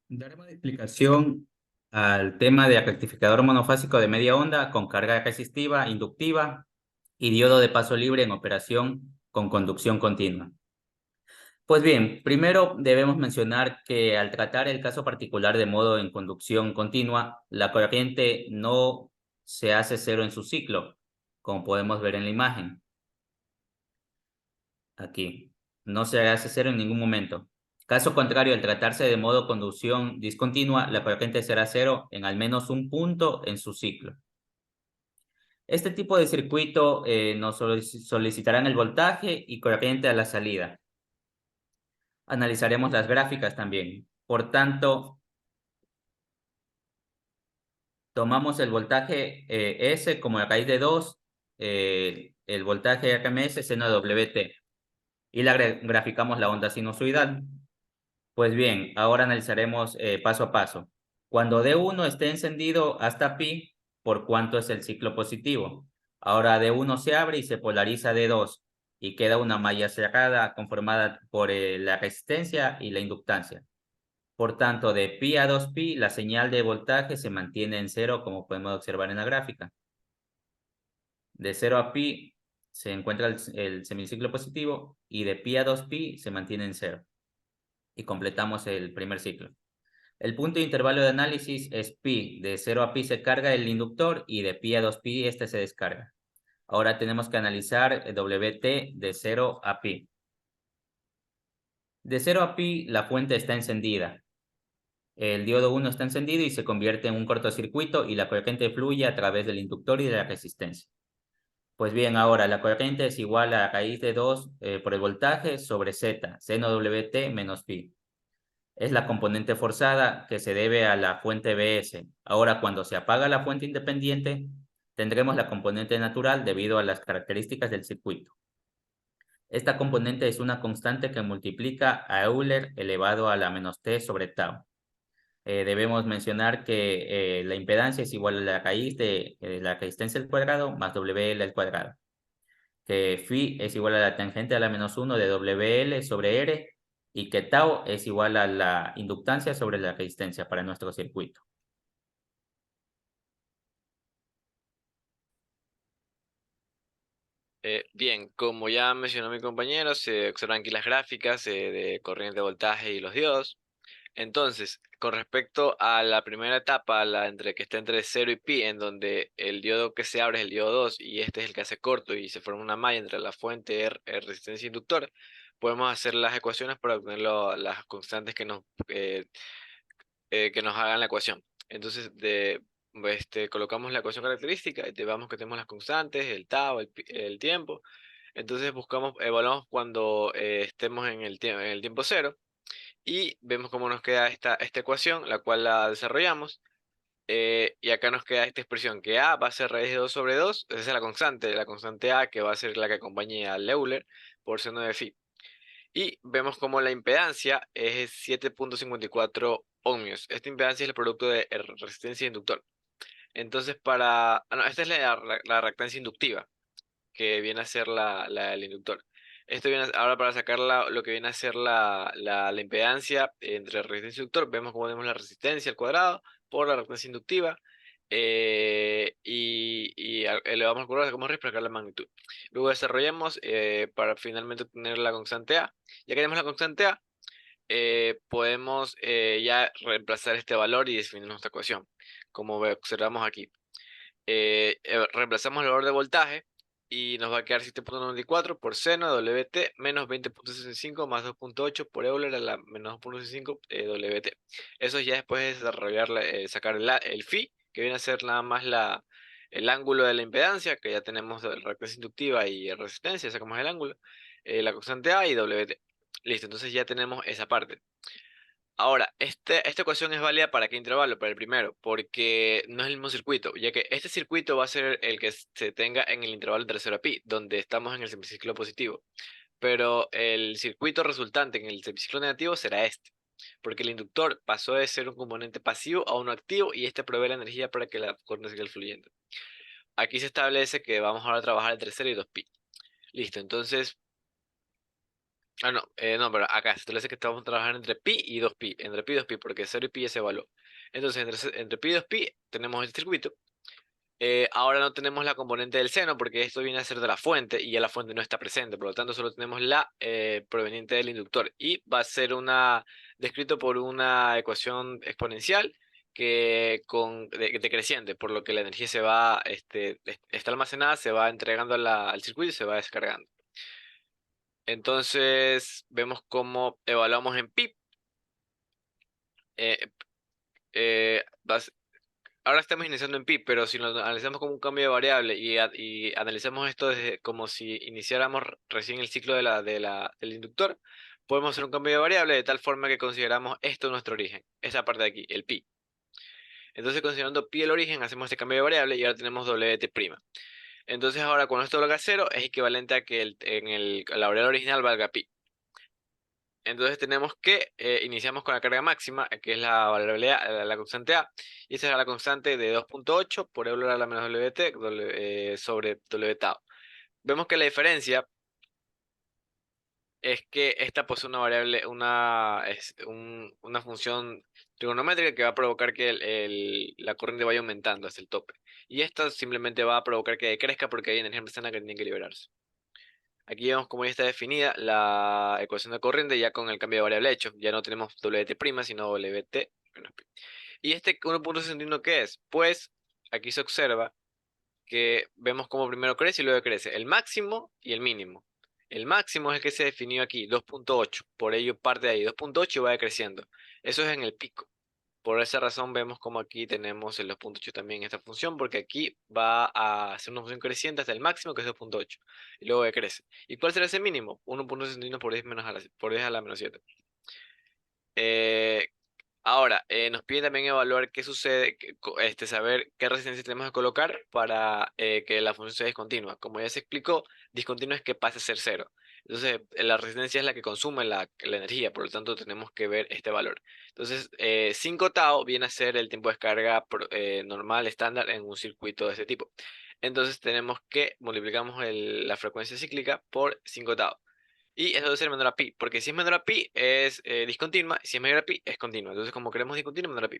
Daremos explicación al tema de rectificador monofásico de media onda con carga resistiva, inductiva y diodo de paso libre en operación con conducción continua. Pues bien, primero debemos mencionar que al tratar el caso particular de modo en conducción continua, la corriente no se hace cero en su ciclo, como podemos ver en la imagen. Aquí. No se hace cero en ningún momento. Caso contrario, al tratarse de modo conducción discontinua, la corriente será cero en al menos un punto en su ciclo. Este tipo de circuito nos solicitarán el voltaje y corriente a la salida. Analizaremos las gráficas también. Por tanto, tomamos el voltaje S como la raíz de 2, el voltaje RMS seno de WT, y graficamos la onda sinusoidal. Pues bien, ahora analizaremos paso a paso. Cuando D1 esté encendido hasta pi, ¿por cuánto es el ciclo positivo? Ahora D1 se abre y se polariza D2 y queda una malla cerrada conformada por la resistencia y la inductancia. Por tanto, de pi a 2pi, la señal de voltaje se mantiene en cero, como podemos observar en la gráfica. De 0 a pi se encuentra el semiciclo positivo y de pi a 2pi se mantiene en cero. Y completamos el primer ciclo. El punto de intervalo de análisis es pi. De 0 a pi se carga el inductor y de pi a 2pi este se descarga. Ahora tenemos que analizar WT de 0 a pi. De 0 a pi la fuente está encendida. El diodo 1 está encendido y se convierte en un cortocircuito y la corriente fluye a través del inductor y de la resistencia. Pues bien, ahora la corriente es igual a raíz de 2 por el voltaje sobre Z, seno WT menos pi. Es la componente forzada que se debe a la fuente BS. Ahora, cuando se apaga la fuente independiente, tendremos la componente natural debido a las características del circuito. Esta componente es una constante que multiplica a Euler elevado a la menos t sobre tau. Debemos mencionar que la impedancia es igual a la raíz de la resistencia al cuadrado más WL al cuadrado. Que phi es igual a la tangente a la menos 1 de WL sobre R y que tau es igual a la inductancia sobre la resistencia para nuestro circuito. Bien, como ya mencionó mi compañero, se observan aquí las gráficas de corriente, voltaje y los diodos. Entonces, con respecto a la primera etapa, que está entre 0 y pi, en donde el diodo que se abre es el diodo 2 y este es el que hace corto y se forma una malla entre la fuente resistencia e inductor, podemos hacer las ecuaciones para obtener las constantes que nos hagan la ecuación. Entonces, colocamos la ecuación característica y vemos que tenemos las constantes, el tau, el tiempo. Entonces evaluamos cuando estemos en en el tiempo cero y vemos cómo nos queda esta ecuación, la cual la desarrollamos. Y acá nos queda esta expresión que A va a ser raíz de 2 sobre 2, esa es la constante A que va a ser la que acompañe al Euler por seno de phi. Y vemos como la impedancia es 7.54 ohmios. Esta impedancia es el producto de resistencia e inductor. Entonces, no, esta es la reactancia inductiva, que viene a ser el inductor. Ahora para sacar lo que viene a ser la impedancia entre resistencia y inductor, vemos como tenemos la resistencia al cuadrado por la reactancia inductiva elevamos al cuadrado como raíz para sacar la magnitud. Luego desarrollamos para finalmente obtener la constante A. Ya que tenemos la constante A, podemos ya reemplazar este valor y definir nuestra ecuación, como observamos aquí. Reemplazamos el valor de voltaje y nos va a quedar 7.94 por seno de WT menos 20.65 más 2.8 por Euler a la menos 2.65 WT. Eso ya después de desarrollar, sacar el phi, que viene a ser nada más el ángulo de la impedancia, que ya tenemos reactancia inductiva y resistencia, sacamos el ángulo, la constante A y WT. Listo, entonces ya tenemos esa parte. Ahora, esta ecuación es válida para qué intervalo, para el primero, porque no es el mismo circuito, ya que este circuito va a ser el que se tenga en el intervalo entre 0 a pi, donde estamos en el semiciclo positivo, pero el circuito resultante en el semiciclo negativo será este, porque el inductor pasó de ser un componente pasivo a uno activo y este provee la energía para que la corriente siga fluyendo. Aquí se establece que vamos ahora a trabajar entre 0 y 2 pi. Listo, entonces Ah, no, no, pero acá se establece que vamos a trabajar entre pi y 2pi, entre pi y 2pi, porque 0 y pi ya se evaluó. Entonces, entre pi y 2pi tenemos este circuito. Ahora no tenemos la componente del seno porque esto viene a ser de la fuente y ya la fuente no está presente, por lo tanto solo tenemos la proveniente del inductor y va a ser descrito por una ecuación exponencial decreciente, por lo que la energía está almacenada, se va entregando al circuito y se va descargando. Entonces vemos cómo evaluamos en pi. eh, eh, vas- Ahora estamos iniciando en pi, pero si lo analizamos como un cambio de variable y analizamos esto como si iniciáramos recién el ciclo del inductor, podemos hacer un cambio de variable de tal forma que consideramos esto nuestro origen, esa parte de aquí, el pi. Entonces, considerando pi el origen, hacemos este cambio de variable y ahora tenemos wt'. Entonces, ahora cuando esto valga cero, es equivalente a que la variable original valga pi. Entonces tenemos que iniciamos con la carga máxima, que es la variable A, la constante A, y esa es la constante de 2.8 por E elevado a la menos WT sobre W tau. Vemos que la diferencia es que esta posee una variable, una función trigonométrica que va a provocar que la corriente vaya aumentando hasta el tope. Y esto simplemente va a provocar que crezca porque hay energía externa que tiene que liberarse. Aquí vemos cómo ya está definida la ecuación de corriente ya con el cambio de variable hecho. Ya no tenemos Wt', sino Wt menos pi. ¿Y este 1.61 qué es? Pues aquí se observa que vemos cómo primero crece y luego crece el máximo y el mínimo. El máximo es el que se definió aquí, 2.8. Por ello parte de ahí, 2.8 y va decreciendo. Eso es en el pico. Por esa razón vemos como aquí tenemos el 2.8 también esta función, porque aquí va a ser una función creciente hasta el máximo que es 2.8 y luego decrece. ¿Y cuál será ese mínimo? 1.61 por 10 por 10 a la menos 7. Eh, Ahora, nos pide también evaluar qué sucede, saber qué resistencia tenemos que colocar para que la función sea discontinua. Como ya se explicó, discontinua es que pase a ser cero. Entonces, la resistencia es la que consume la energía, por lo tanto tenemos que ver este valor. Entonces, 5 tau viene a ser el tiempo de descarga normal, estándar en un circuito de este tipo. Entonces, tenemos que multiplicamos la frecuencia cíclica por 5 tau. Y eso debe ser menor a pi, porque si es menor a pi es discontinua, y si es mayor a pi es continua. Entonces, como queremos discontinua, menor a pi.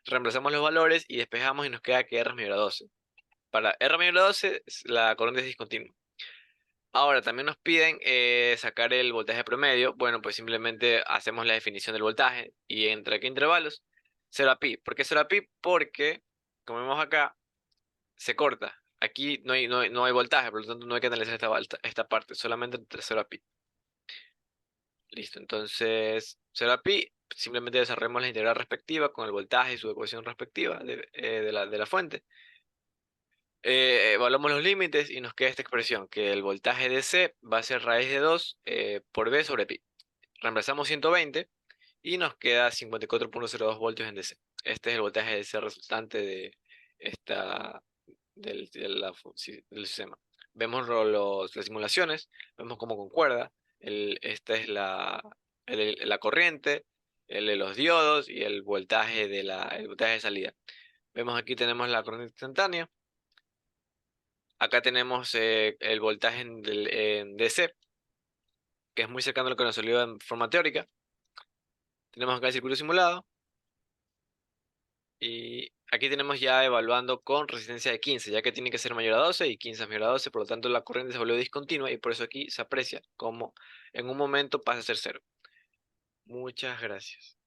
Reemplazamos los valores y despejamos y nos queda que R es mayor a 12. Para R mayor a 12, la corriente es discontinua. Ahora, también nos piden sacar el voltaje promedio. Bueno, pues simplemente hacemos la definición del voltaje. ¿Y entre qué intervalos? 0 a pi. ¿Por qué 0 a pi? Porque, como vemos acá, se corta. Aquí no hay voltaje, por lo tanto no hay que analizar esta parte, solamente entre 0 a pi. Listo, entonces 0 a pi, simplemente desarrollamos la integral respectiva con el voltaje y su ecuación respectiva de la fuente. Evaluamos los límites y nos queda esta expresión, que el voltaje de C va a ser raíz de 2 por V sobre pi. Reemplazamos 120 y nos queda 54.02 voltios en DC. Este es el voltaje de C resultante esta, del sistema. Vemos las simulaciones, vemos cómo concuerda. Esta es la corriente, el de los diodos y el voltaje de salida. Vemos aquí tenemos la corriente instantánea. Acá tenemos el voltaje en DC, que es muy cercano a lo que nos salió en forma teórica. Tenemos acá el circuito simulado. Y aquí tenemos ya evaluando con resistencia de 15, ya que tiene que ser mayor a 12 y 15 es mayor a 12, por lo tanto la corriente se volvió discontinua y por eso aquí se aprecia como en un momento pasa a ser cero. Muchas gracias.